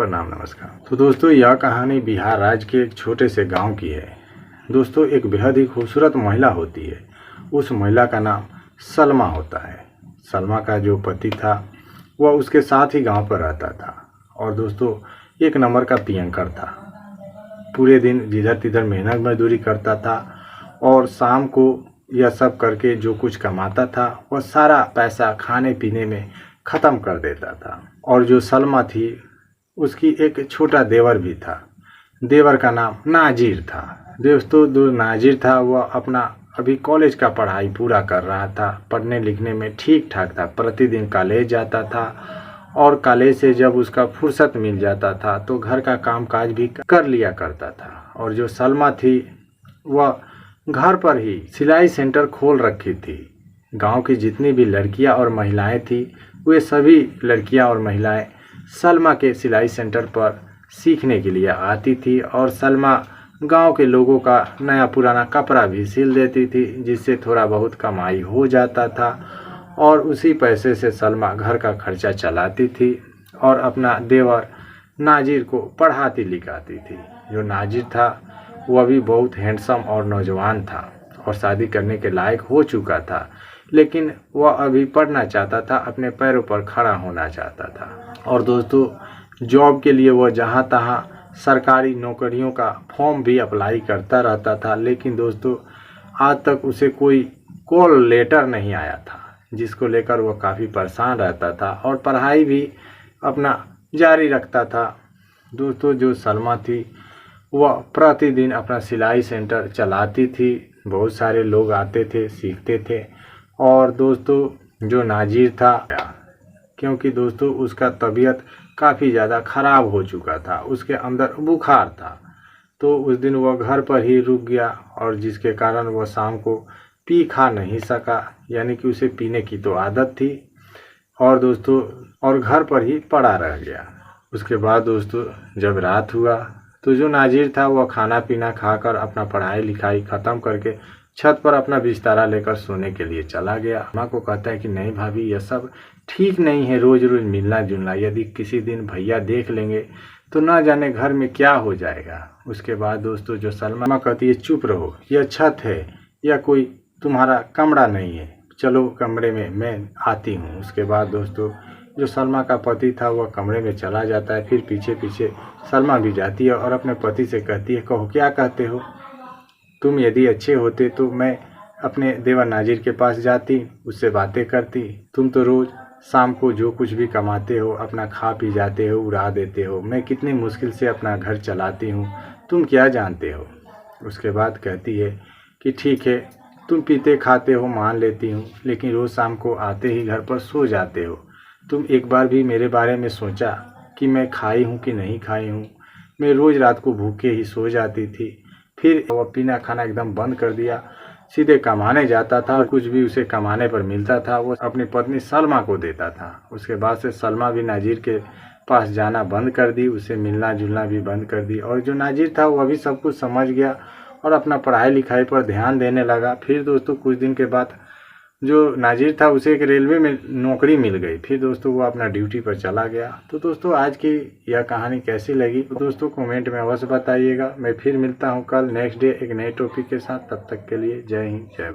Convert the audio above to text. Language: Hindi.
प्रणाम नमस्कार। तो दोस्तों यह कहानी बिहार राज्य के एक छोटे से गांव की है। दोस्तों एक बेहद ही खूबसूरत महिला होती है। उस महिला का नाम सलमा होता है। सलमा का जो पति था वह उसके साथ ही गांव पर रहता था और दोस्तों एक नंबर का पियंकर था। पूरे दिन जिधर तिधर मेहनत मजदूरी करता था और शाम को यह सब करके जो कुछ कमाता था वह सारा पैसा खाने पीने में ख़त्म कर देता था। और जो सलमा थी उसकी एक छोटा देवर भी था। देवर का नाम नाजिर था। दोस्तों जो नाजिर था वह अपना अभी कॉलेज का पढ़ाई पूरा कर रहा था। पढ़ने लिखने में ठीक ठाक था। प्रतिदिन कॉलेज जाता था और कॉलेज से जब उसका फुर्सत मिल जाता था तो घर का काम काज भी कर लिया करता था। और जो सलमा थी वह घर पर ही सिलाई सेंटर खोल रखी थी। गांव की जितनी भी लड़कियां और महिलाएं थी वे सभी लड़कियां और महिलाएं सलमा के सिलाई सेंटर पर सीखने के लिए आती थी और सलमा गांव के लोगों का नया पुराना कपड़ा भी सिल देती थी, जिससे थोड़ा बहुत कमाई हो जाता था और उसी पैसे से सलमा घर का खर्चा चलाती थी और अपना देवर नाजिर को पढ़ाती लिखाती थी। जो नाजिर था वह भी बहुत हैंडसम और नौजवान था और शादी करने के लायक हो चुका था, लेकिन वह अभी पढ़ना चाहता था, अपने पैरों पर खड़ा होना चाहता था। और दोस्तों जॉब के लिए वह जहाँ तहाँ सरकारी नौकरियों का फॉर्म भी अप्लाई करता रहता था, लेकिन दोस्तों आज तक उसे कोई कॉल लेटर नहीं आया था, जिसको लेकर वह काफ़ी परेशान रहता था और पढ़ाई भी अपना जारी रखता था। दोस्तों जो सलमा थी वह प्रतिदिन अपना सिलाई सेंटर चलाती थी। बहुत सारे लोग आते थे, सीखते थे। और दोस्तों जो नाजिर था, क्योंकि दोस्तों उसका तबीयत काफ़ी ज़्यादा ख़राब हो चुका था, उसके अंदर बुखार था, तो उस दिन वह घर पर ही रुक गया और जिसके कारण वह शाम को पी खा नहीं सका, यानी कि उसे पीने की तो आदत थी और दोस्तों और घर पर ही पड़ा रह गया। उसके बाद दोस्तों जब रात हुआ तो जो नाजिर था वह खाना पीना खाकर अपना पढ़ाई लिखाई ख़त्म करके छत पर अपना बिस्तारा लेकर सोने के लिए चला गया। माँ को कहता है कि नहीं भाभी यह सब ठीक नहीं है, रोज़ रोज़ मिलना जुलना, यदि किसी दिन भैया देख लेंगे तो ना जाने घर में क्या हो जाएगा। उसके बाद दोस्तों जो सलमा कहती है चुप रहो, यह छत है या कोई तुम्हारा कमरा नहीं है, चलो कमरे में मैं आती हूँ। उसके बाद दोस्तों जो सलमा का पति था वह कमरे में चला जाता है, फिर पीछे पीछे सलमा भी जाती है और अपने पति से कहती है कहो क्या कहते हो, तुम यदि अच्छे होते तो मैं अपने देवर नाजिर के पास जाती, उससे बातें करती। तुम तो रोज़ शाम को जो कुछ भी कमाते हो अपना खा पी जाते हो, उड़ा देते हो। मैं कितनी मुश्किल से अपना घर चलाती हूँ, तुम क्या जानते हो। उसके बाद कहती है कि ठीक है तुम पीते खाते हो मान लेती हूँ, लेकिन रोज़ शाम को आते ही घर पर सो जाते हो। तुम एक बार भी मेरे बारे में सोचा कि मैं खाई हूँ कि नहीं खाई हूँ। मैं रोज़ रात को भूखे ही सो जाती थी। फिर वह पीना खाना एकदम बंद कर दिया, सीधे कमाने जाता था और कुछ भी उसे कमाने पर मिलता था वो अपनी पत्नी सलमा को देता था। उसके बाद से सलमा भी नाजिर के पास जाना बंद कर दी, उसे मिलना जुलना भी बंद कर दी। और जो नाजिर था वह भी सब कुछ समझ गया और अपना पढ़ाई लिखाई पर ध्यान देने लगा। फिर दोस्तों कुछ दिन के बाद जो नाजिर था उसे एक रेलवे में नौकरी मिल गई। फिर दोस्तों वो अपना ड्यूटी पर चला गया। तो दोस्तों आज की यह कहानी कैसी लगी तो दोस्तों कमेंट में अवश्य बताइएगा। मैं फिर मिलता हूँ कल नेक्स्ट डे एक नए टॉपिक के साथ। तब तक के लिए जय हिंद जय भारत।